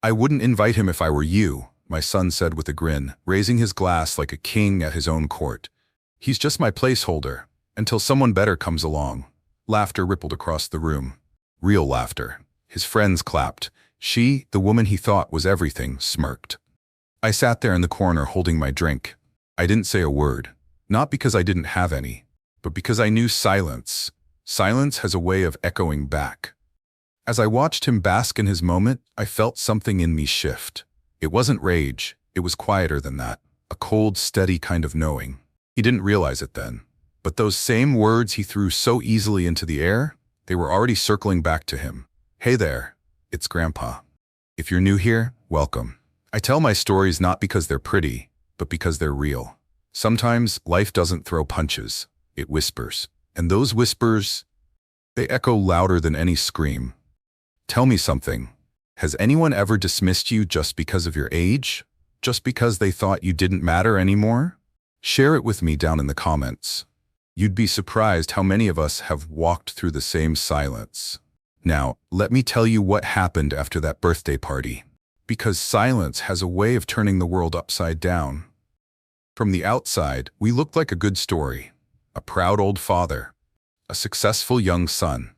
"I wouldn't invite him if I were you," my son said with a grin, raising his glass like a king at his own court. "He's just my placeholder, until someone better comes along." Laughter rippled across the room. Real laughter. His friends clapped. She, the woman he thought was everything, smirked. I sat there in the corner holding my drink. I didn't say a word, not because I didn't have any, but because I knew silence. Silence has a way of echoing back. As I watched him bask in his moment, I felt something in me shift. It wasn't rage, it was quieter than that, a cold, steady kind of knowing. He didn't realize it then, but those same words he threw so easily into the air, they were already circling back to him. "Hey there, it's Grandpa. If you're new here, welcome. I tell my stories not because they're pretty, but because they're real. Sometimes life doesn't throw punches, it whispers. And those whispers, they echo louder than any scream. Tell me something. Has anyone ever dismissed you just because of your age? Just because they thought you didn't matter anymore? Share it with me down in the comments. You'd be surprised how many of us have walked through the same silence. Now, let me tell you what happened after that birthday party. Because silence has a way of turning the world upside down. From the outside, we looked like a good story. A proud old father. A successful young son.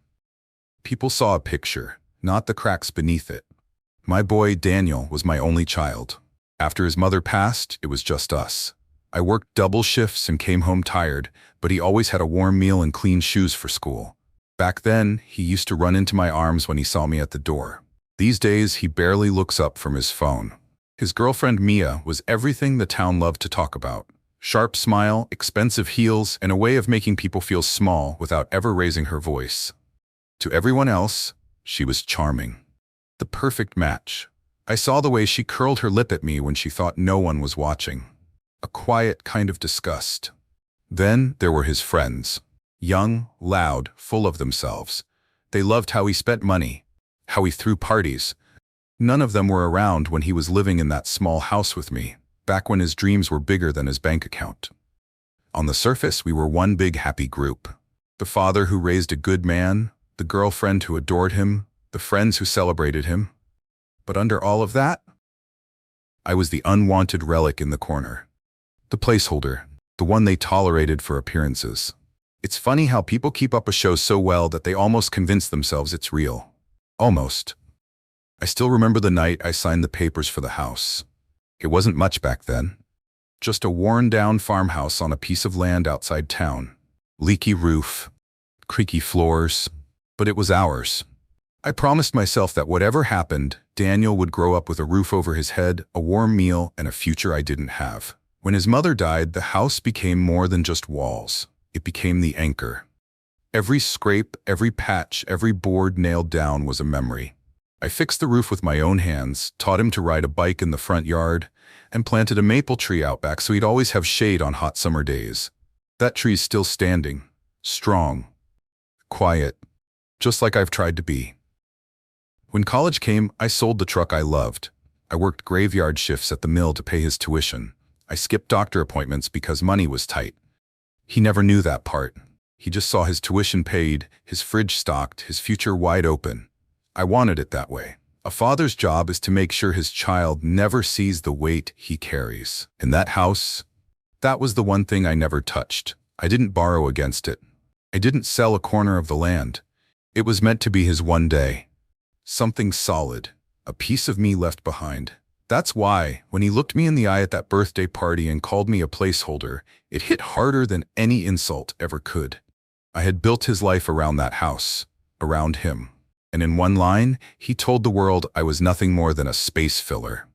People saw a picture, not the cracks beneath it. My boy, Daniel, was my only child. After his mother passed, it was just us. I worked double shifts and came home tired, but he always had a warm meal and clean shoes for school. Back then, he used to run into my arms when he saw me at the door. These days, he barely looks up from his phone. His girlfriend Mia was everything the town loved to talk about. Sharp smile, expensive heels, and a way of making people feel small without ever raising her voice. To everyone else, she was charming. The perfect match. I saw the way she curled her lip at me when she thought no one was watching. A quiet kind of disgust. Then there were his friends. Young, loud, full of themselves. They loved how he spent money, how he threw parties. None of them were around when he was living in that small house with me, back when his dreams were bigger than his bank account. On the surface, we were one big happy group. The father who raised a good man, the girlfriend who adored him, the friends who celebrated him. But under all of that, I was the unwanted relic in the corner. The placeholder, the one they tolerated for appearances. It's funny how people keep up a show so well that they almost convince themselves it's real. Almost. I still remember the night I signed the papers for the house. It wasn't much back then. Just a worn-down farmhouse on a piece of land outside town. Leaky roof, creaky floors, but it was ours. I promised myself that whatever happened, Daniel would grow up with a roof over his head, a warm meal, and a future I didn't have. When his mother died, the house became more than just walls. It became the anchor. Every scrape, every patch, every board nailed down was a memory. I fixed the roof with my own hands, taught him to ride a bike in the front yard, and planted a maple tree out back so he'd always have shade on hot summer days. That tree's still standing, strong, quiet, just like I've tried to be. When college came, I sold the truck I loved. I worked graveyard shifts at the mill to pay his tuition. I skipped doctor appointments because money was tight. He never knew that part. He just saw his tuition paid, his fridge stocked, his future wide open. I wanted it that way. A father's job is to make sure his child never sees the weight he carries. In that house, that was the one thing I never touched. I didn't borrow against it. I didn't sell a corner of the land. It was meant to be his one day. Something solid, a piece of me left behind. That's why, when he looked me in the eye at that birthday party and called me a placeholder, it hit harder than any insult ever could. I had built his life around that house, around him. And in one line, he told the world I was nothing more than a space filler.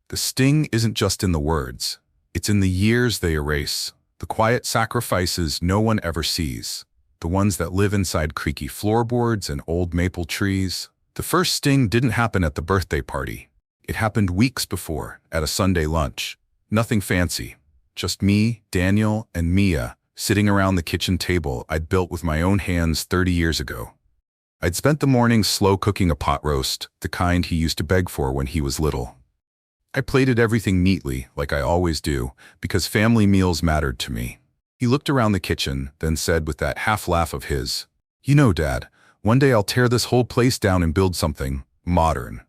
The sting isn't just in the words. It's in the years they erase, the quiet sacrifices no one ever sees, the ones that live inside creaky floorboards and old maple trees. The first sting didn't happen at the birthday party. It happened weeks before, at a Sunday lunch. Nothing fancy. Just me, Daniel, and Mia sitting around the kitchen table I'd built with my own hands 30 years ago. I'd spent the morning slow cooking a pot roast, the kind he used to beg for when he was little. I plated everything neatly, like I always do, because family meals mattered to me. He looked around the kitchen, then said with that half-laugh of his, "You know, Dad, one day I'll tear this whole place down and build something modern."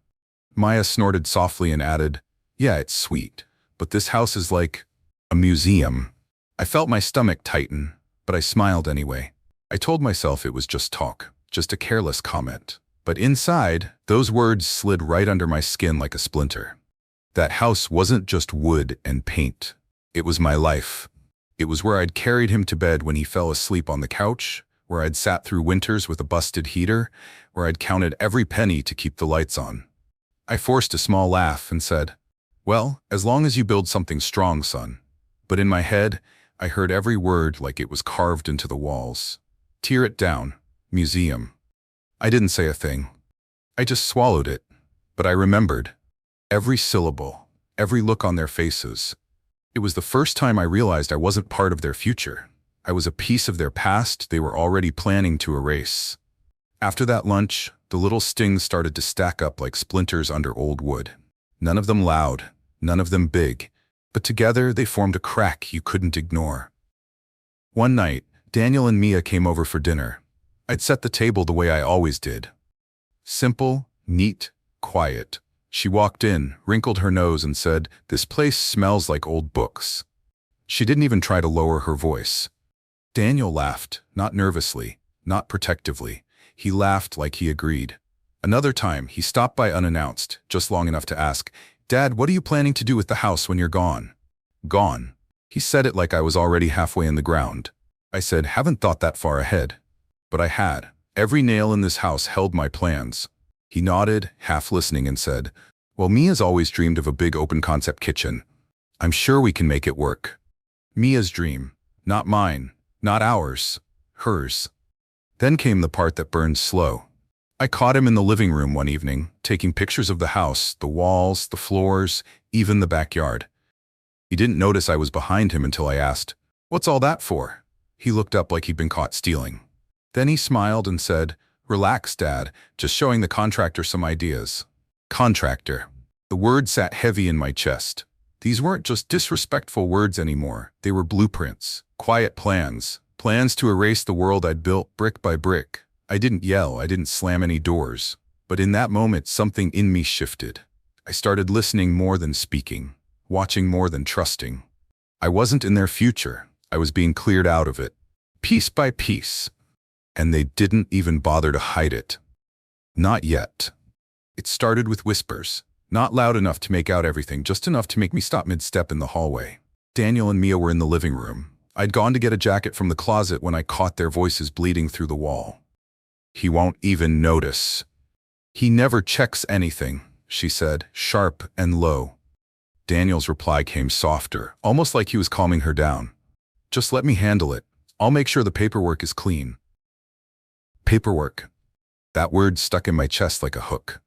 Maya snorted softly and added, "Yeah, it's sweet, but this house is like a museum." I felt my stomach tighten, but I smiled anyway. I told myself it was just talk, just a careless comment. But inside, those words slid right under my skin like a splinter. That house wasn't just wood and paint. It was my life. It was where I'd carried him to bed when he fell asleep on the couch, where I'd sat through winters with a busted heater, where I'd counted every penny to keep the lights on. I forced a small laugh and said, "Well, as long as you build something strong, son." But in my head, I heard every word like it was carved into the walls. Tear it down. Museum. I didn't say a thing. I just swallowed it. But I remembered. Every syllable, every look on their faces. It was the first time I realized I wasn't part of their future. I was a piece of their past they were already planning to erase. After that lunch, the little stings started to stack up like splinters under old wood. None of them loud, none of them big, but together they formed a crack you couldn't ignore. One night, Daniel and Mia came over for dinner. I'd set the table the way I always did. Simple, neat, quiet. She walked in, wrinkled her nose and said, "This place smells like old books." She didn't even try to lower her voice. Daniel laughed, not nervously, not protectively. He laughed like he agreed. Another time, he stopped by unannounced, just long enough to ask, "Dad, what are you planning to do with the house when you're gone?" Gone. He said it like I was already halfway in the ground. I said, "Haven't thought that far ahead." But I had. Every nail in this house held my plans. He nodded, half listening, and said, "Well, Mia's always dreamed of a big open-concept kitchen. I'm sure we can make it work." Mia's dream. Not mine. Not ours. Hers. Then came the part that burned slow. I caught him in the living room one evening, taking pictures of the house, the walls, the floors, even the backyard. He didn't notice I was behind him until I asked, "What's all that for?" He looked up like he'd been caught stealing. Then he smiled and said, "Relax, Dad, just showing the contractor some ideas." Contractor. The word sat heavy in my chest. These weren't just disrespectful words anymore. They were blueprints, quiet plans, plans to erase the world I'd built brick by brick. I didn't yell, I didn't slam any doors. But in that moment, something in me shifted. I started listening more than speaking, watching more than trusting. I wasn't in their future. I was being cleared out of it, piece by piece. And they didn't even bother to hide it. Not yet. It started with whispers, not loud enough to make out everything, just enough to make me stop mid-step in the hallway. Daniel and Mia were in the living room. I'd gone to get a jacket from the closet when I caught their voices bleeding through the wall. "He won't even notice. He never checks anything," she said, sharp and low. Daniel's reply came softer, almost like he was calming her down. "Just let me handle it. I'll make sure the paperwork is clean." Paperwork. That word stuck in my chest like a hook.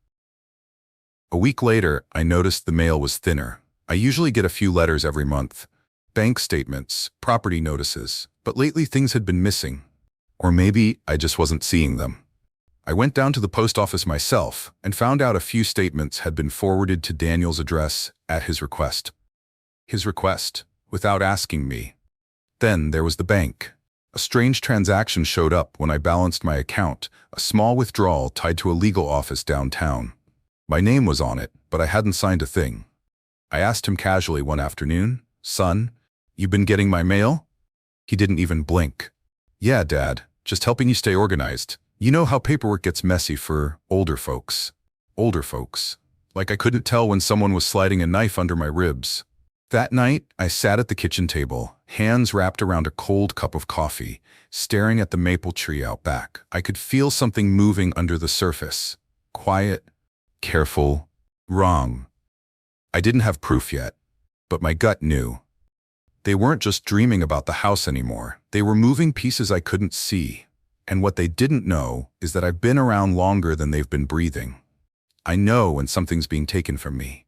A week later, I noticed the mail was thinner. I usually get a few letters every month. Bank statements, property notices, but lately things had been missing. Or maybe I just wasn't seeing them. I went down to the post office myself and found out a few statements had been forwarded to Daniel's address at his request. His request, without asking me. Then there was the bank. A strange transaction showed up when I balanced my account, a small withdrawal tied to a legal office downtown. My name was on it, but I hadn't signed a thing. I asked him casually one afternoon, "Son, you been getting my mail?" He didn't even blink. "Yeah, Dad, just helping you stay organized. You know how paperwork gets messy for older folks." Older folks. Like I couldn't tell when someone was sliding a knife under my ribs. That night, I sat at the kitchen table, hands wrapped around a cold cup of coffee, staring at the maple tree out back. I could feel something moving under the surface. Quiet, careful, wrong. I didn't have proof yet, but my gut knew. They weren't just dreaming about the house anymore. They were moving pieces I couldn't see. And what they didn't know is that I've been around longer than they've been breathing. I know when something's being taken from me.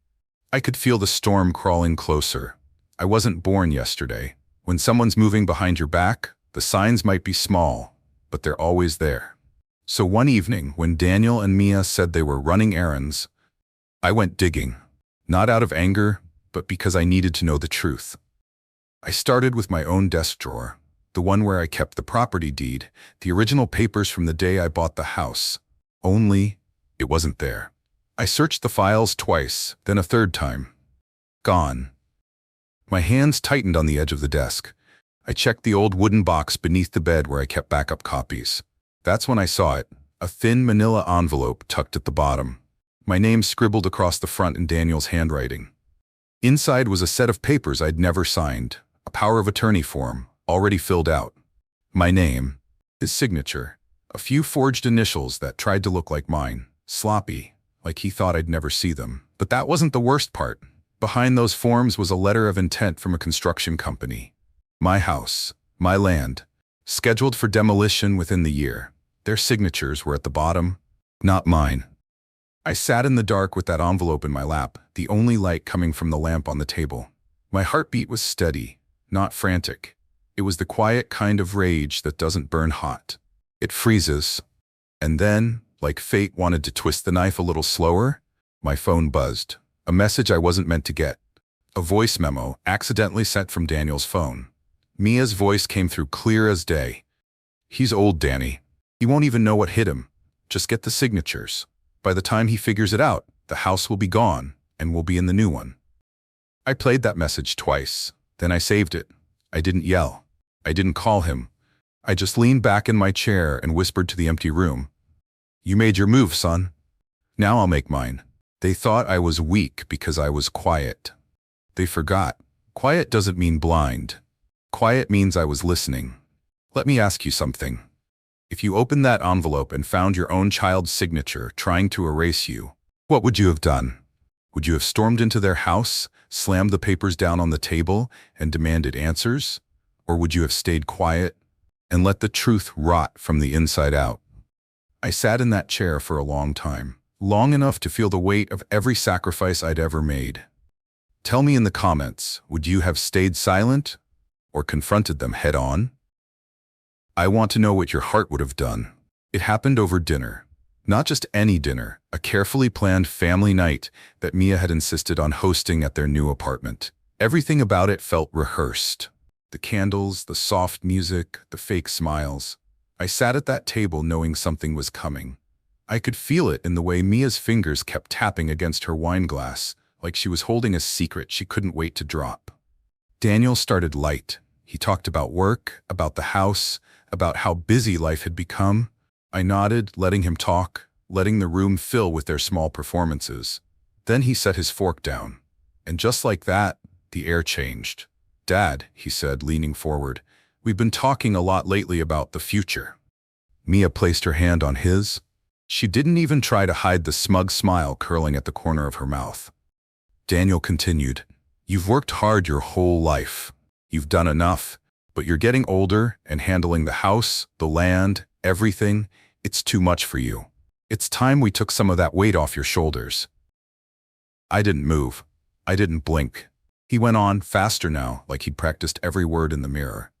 I could feel the storm crawling closer. I wasn't born yesterday. When someone's moving behind your back, the signs might be small, but they're always there. So one evening, when Daniel and Mia said they were running errands, I went digging. Not out of anger, but because I needed to know the truth. I started with my own desk drawer, the one where I kept the property deed, the original papers from the day I bought the house. Only, it wasn't there. I searched the files twice, then a third time. Gone. My hands tightened on the edge of the desk. I checked the old wooden box beneath the bed where I kept backup copies. That's when I saw it, a thin manila envelope tucked at the bottom. My name scribbled across the front in Daniel's handwriting. Inside was a set of papers I'd never signed, a power of attorney form, already filled out. My name, his signature, a few forged initials that tried to look like mine, sloppy, like he thought I'd never see them. But that wasn't the worst part. Behind those forms was a letter of intent from a construction company. My house, my land, scheduled for demolition within the year. Their signatures were at the bottom, not mine. I sat in the dark with that envelope in my lap, the only light coming from the lamp on the table. My heartbeat was steady, not frantic. It was the quiet kind of rage that doesn't burn hot. It freezes. And then, like fate wanted to twist the knife a little slower, my phone buzzed. A message I wasn't meant to get. A voice memo accidentally sent from Daniel's phone. Mia's voice came through clear as day. He's old, Danny. He won't even know what hit him. Just get the signatures. By the time he figures it out, the house will be gone, and we'll be in the new one. I played that message twice. Then I saved it. I didn't yell. I didn't call him. I just leaned back in my chair and whispered to the empty room. You made your move, son. Now I'll make mine. They thought I was weak because I was quiet. They forgot. Quiet doesn't mean blind. Quiet means I was listening. Let me ask you something. If you opened that envelope and found your own child's signature trying to erase you, what would you have done? Would you have stormed into their house, slammed the papers down on the table, and demanded answers? Or would you have stayed quiet and let the truth rot from the inside out? I sat in that chair for a long time, long enough to feel the weight of every sacrifice I'd ever made. Tell me in the comments, would you have stayed silent or confronted them head on? I want to know what your heart would have done. It happened over dinner. Not just any dinner, a carefully planned family night that Mia had insisted on hosting at their new apartment. Everything about it felt rehearsed. The candles, the soft music, the fake smiles. I sat at that table knowing something was coming. I could feel it in the way Mia's fingers kept tapping against her wine glass, like she was holding a secret she couldn't wait to drop. Daniel started light. He talked about work, about the house, about how busy life had become. I nodded, letting him talk, letting the room fill with their small performances. Then he set his fork down. And just like that, the air changed. Dad, he said, leaning forward, we've been talking a lot lately about the future. Mia placed her hand on his. She didn't even try to hide the smug smile curling at the corner of her mouth. Daniel continued, you've worked hard your whole life. You've done enough, but you're getting older and handling the house, the land, everything. It's too much for you. It's time we took some of that weight off your shoulders. I didn't move. I didn't blink. He went on, faster now, like he'd practiced every word in the mirror.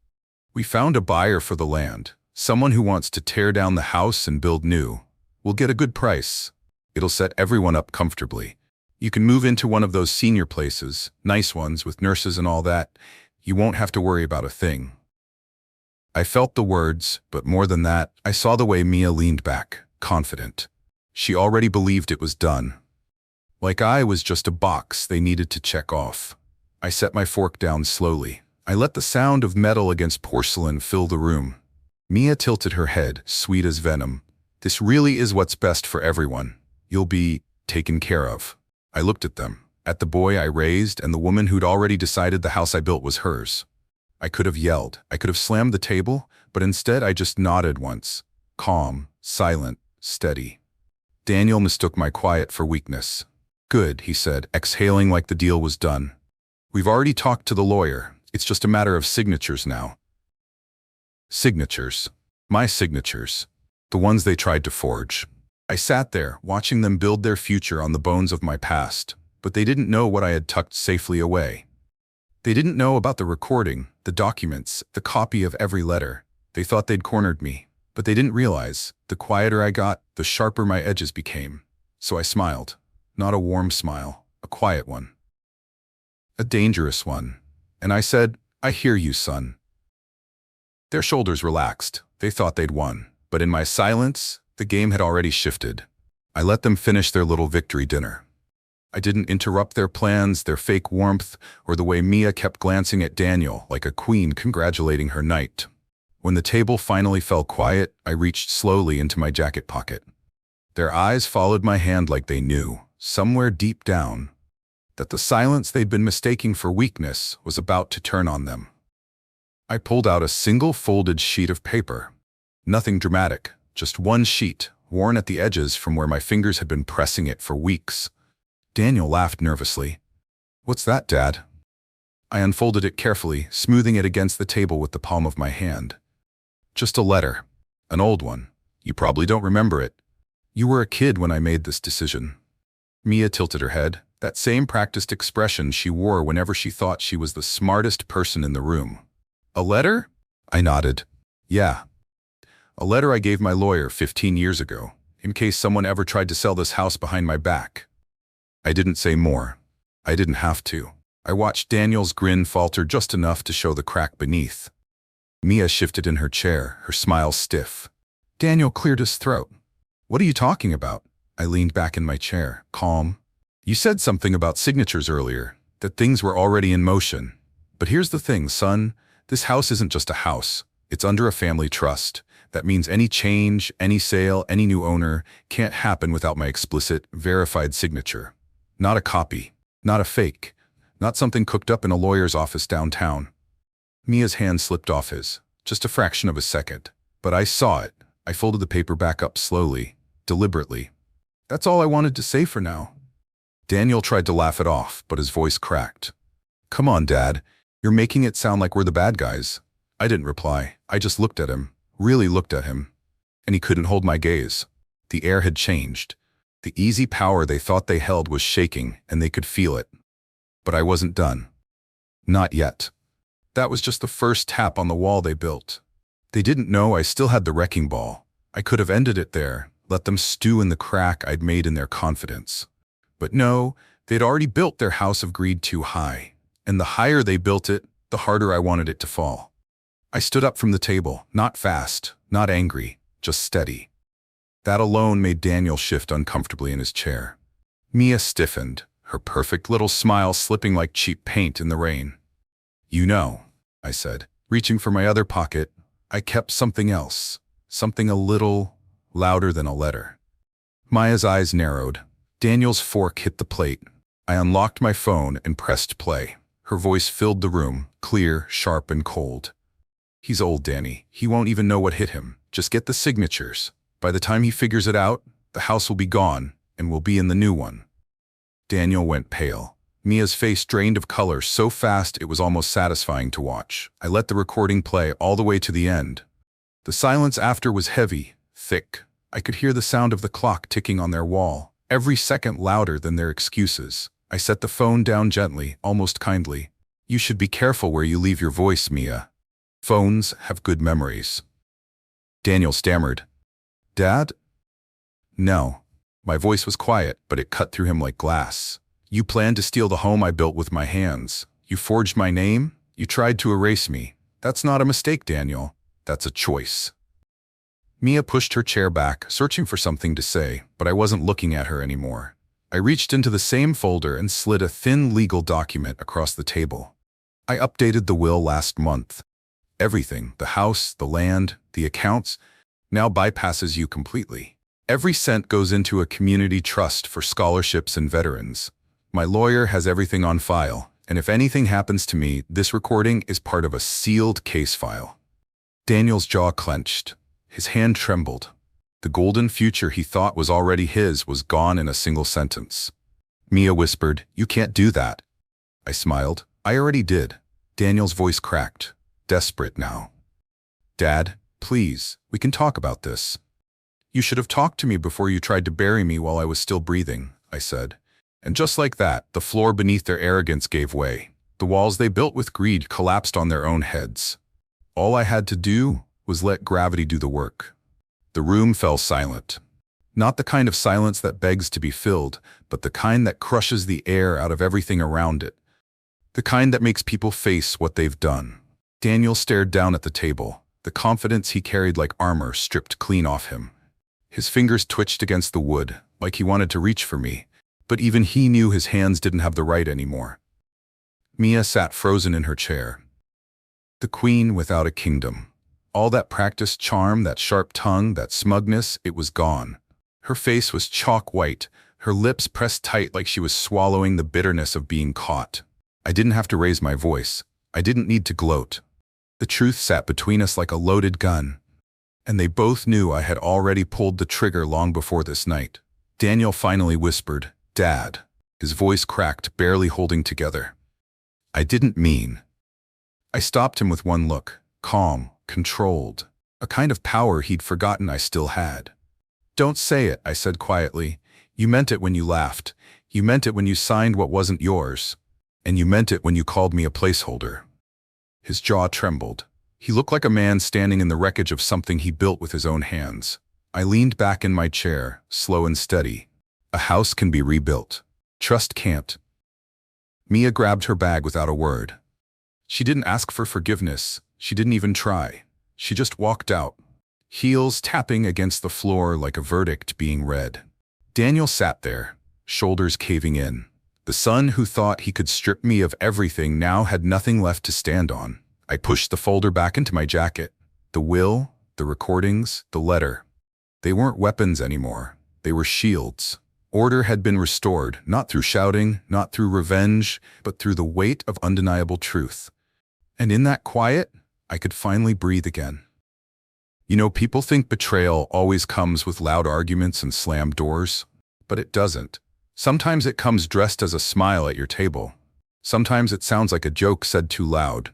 We found a buyer for the land, someone who wants to tear down the house and build new. We'll get a good price. It'll set everyone up comfortably. You can move into one of those senior places, nice ones with nurses and all that. You won't have to worry about a thing. I felt the words, but more than that, I saw the way Mia leaned back, confident. She already believed it was done. Like I was just a box they needed to check off. I set my fork down slowly. I let the sound of metal against porcelain fill the room. Mia tilted her head, sweet as venom. This really is what's best for everyone. You'll be taken care of. I looked at them, at the boy I raised and the woman who'd already decided the house I built was hers. I could have yelled, I could have slammed the table, but instead I just nodded once. Calm, silent, steady. Daniel mistook my quiet for weakness. Good, he said, exhaling like the deal was done. We've already talked to the lawyer. It's just a matter of signatures now. Signatures. My signatures. The ones they tried to forge. I sat there, watching them build their future on the bones of my past, but they didn't know what I had tucked safely away. They didn't know about the recording, the documents, the copy of every letter. They thought they'd cornered me, but they didn't realize, the quieter I got, the sharper my edges became. So I smiled. Not a warm smile, a quiet one. A dangerous one. And I said, I hear you, son. Their shoulders relaxed. They thought they'd won. But in my silence, the game had already shifted. I let them finish their little victory dinner. I didn't interrupt their plans, their fake warmth, or the way Mia kept glancing at Daniel like a queen congratulating her knight. When the table finally fell quiet, I reached slowly into my jacket pocket. Their eyes followed my hand like they knew, somewhere deep down, that the silence they'd been mistaking for weakness was about to turn on them. I pulled out a single folded sheet of paper. Nothing dramatic, just one sheet, worn at the edges from where my fingers had been pressing it for weeks. Daniel laughed nervously. "What's that, Dad?" I unfolded it carefully, smoothing it against the table with the palm of my hand. "Just a letter. An old one. You probably don't remember it. You were a kid when I made this decision." Mia tilted her head, that same practiced expression she wore whenever she thought she was the smartest person in the room. "A letter?" I nodded. "Yeah. A letter I gave my lawyer 15 years ago, in case someone ever tried to sell this house behind my back." I didn't say more. I didn't have to. I watched Daniel's grin falter just enough to show the crack beneath. Mia shifted in her chair, her smile stiff. Daniel cleared his throat. "What are you talking about?" I leaned back in my chair, calm. "You said something about signatures earlier, that things were already in motion. But here's the thing, son. This house isn't just a house. It's under a family trust. That means any change, any sale, any new owner can't happen without my explicit, verified signature. Not a copy. Not a fake. Not something cooked up in a lawyer's office downtown." Mia's hand slipped off his, just a fraction of a second. But I saw it. I folded the paper back up slowly, deliberately. "That's all I wanted to say for now." Daniel tried to laugh it off, but his voice cracked. "Come on, Dad. You're making it sound like we're the bad guys." I didn't reply. I just looked at him, really looked at him. And he couldn't hold my gaze. The air had changed. The easy power they thought they held was shaking, and they could feel it. But I wasn't done. Not yet. That was just the first tap on the wall they built. They didn't know I still had the wrecking ball. I could have ended it there, let them stew in the crack I'd made in their confidence. But no, they'd already built their house of greed too high. And the higher they built it, the harder I wanted it to fall. I stood up from the table, not fast, not angry, just steady. That alone made Daniel shift uncomfortably in his chair. Mia stiffened, her perfect little smile slipping like cheap paint in the rain. "You know," I said, reaching for my other pocket, "I kept something else, something a little louder than a letter." Maya's eyes narrowed. Daniel's fork hit the plate. I unlocked my phone and pressed play. Her voice filled the room, clear, sharp, and cold. "He's old, Danny. He won't even know what hit him. Just get the signatures. By the time he figures it out, the house will be gone, and we'll be in the new one." Daniel went pale. Mia's face drained of color so fast it was almost satisfying to watch. I let the recording play all the way to the end. The silence after was heavy, thick. I could hear the sound of the clock ticking on their wall, every second louder than their excuses. I set the phone down gently, almost kindly. "You should be careful where you leave your voice, Mia. Phones have good memories." Daniel stammered. "Dad?" "No." My voice was quiet, but it cut through him like glass. "You planned to steal the home I built with my hands. You forged my name. You tried to erase me. That's not a mistake, Daniel. That's a choice." Mia pushed her chair back, searching for something to say, but I wasn't looking at her anymore. I reached into the same folder and slid a thin legal document across the table. "I updated the will last month. Everything, the house, the land, the accounts, now bypasses you completely. Every cent goes into a community trust for scholarships and veterans. My lawyer has everything on file, and if anything happens to me, this recording is part of a sealed case file." Daniel's jaw clenched. His hand trembled. The golden future he thought was already his was gone in a single sentence. Mia whispered, "You can't do that." I smiled. "I already did." Daniel's voice cracked, desperate now. "Dad, please, we can talk about this." "You should have talked to me before you tried to bury me while I was still breathing," I said. And just like that, the floor beneath their arrogance gave way. The walls they built with greed collapsed on their own heads. All I had to do was let gravity do the work. The room fell silent. Not the kind of silence that begs to be filled, but the kind that crushes the air out of everything around it. The kind that makes people face what they've done. Daniel stared down at the table, the confidence he carried like armor stripped clean off him. His fingers twitched against the wood, like he wanted to reach for me, but even he knew his hands didn't have the right anymore. Mia sat frozen in her chair. The queen without a kingdom. All that practiced charm, that sharp tongue, that smugness, it was gone. Her face was chalk white, her lips pressed tight like she was swallowing the bitterness of being caught. I didn't have to raise my voice. I didn't need to gloat. The truth sat between us like a loaded gun. And they both knew I had already pulled the trigger long before this night. Daniel finally whispered, "Dad." His voice cracked, barely holding together. I didn't mean. I stopped him with one look, calm, controlled, a kind of power he'd forgotten I still had. "Don't say it," I said quietly. "You meant it when you laughed. You meant it when you signed what wasn't yours. And you meant it when you called me a placeholder." His jaw trembled. He looked like a man standing in the wreckage of something he built with his own hands. I leaned back in my chair, slow and steady. A house can be rebuilt. Trust can't. Mia grabbed her bag without a word. She didn't ask for forgiveness. She didn't even try. She just walked out, heels tapping against the floor like a verdict being read. Daniel sat there, shoulders caving in. The son who thought he could strip me of everything now had nothing left to stand on. I pushed the folder back into my jacket. The will, the recordings, the letter. They weren't weapons anymore. They were shields. Order had been restored, not through shouting, not through revenge, but through the weight of undeniable truth. And in that quiet, I could finally breathe again. You know, people think betrayal always comes with loud arguments and slammed doors, but it doesn't. Sometimes it comes dressed as a smile at your table. Sometimes it sounds like a joke said too loud.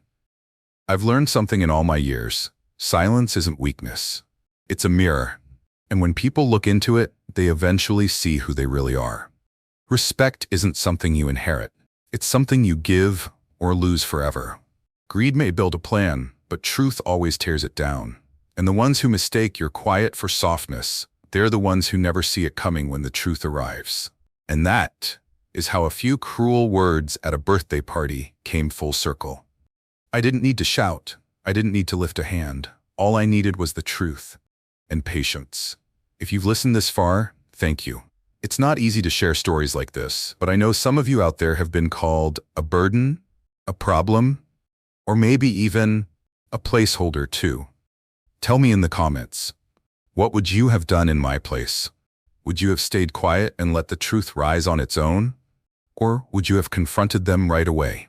I've learned something in all my years. Silence isn't weakness. It's a mirror. And when people look into it, they eventually see who they really are. Respect isn't something you inherit. It's something you give or lose forever. Greed may build a plan, but truth always tears it down. And the ones who mistake your quiet for softness, they're the ones who never see it coming when the truth arrives. And that is how a few cruel words at a birthday party came full circle. I didn't need to shout. I didn't need to lift a hand. All I needed was the truth and patience. If you've listened this far, thank you. It's not easy to share stories like this, but I know some of you out there have been called a burden, a problem, or maybe even a placeholder too. Tell me in the comments, what would you have done in my place? Would you have stayed quiet and let the truth rise on its own? Or would you have confronted them right away?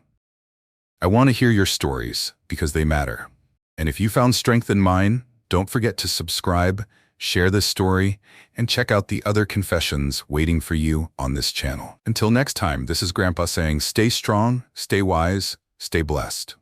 I want to hear your stories because they matter. And if you found strength in mine, don't forget to subscribe, share this story, and check out the other confessions waiting for you on this channel. Until next time, this is Grandpa saying stay strong, stay wise, stay blessed.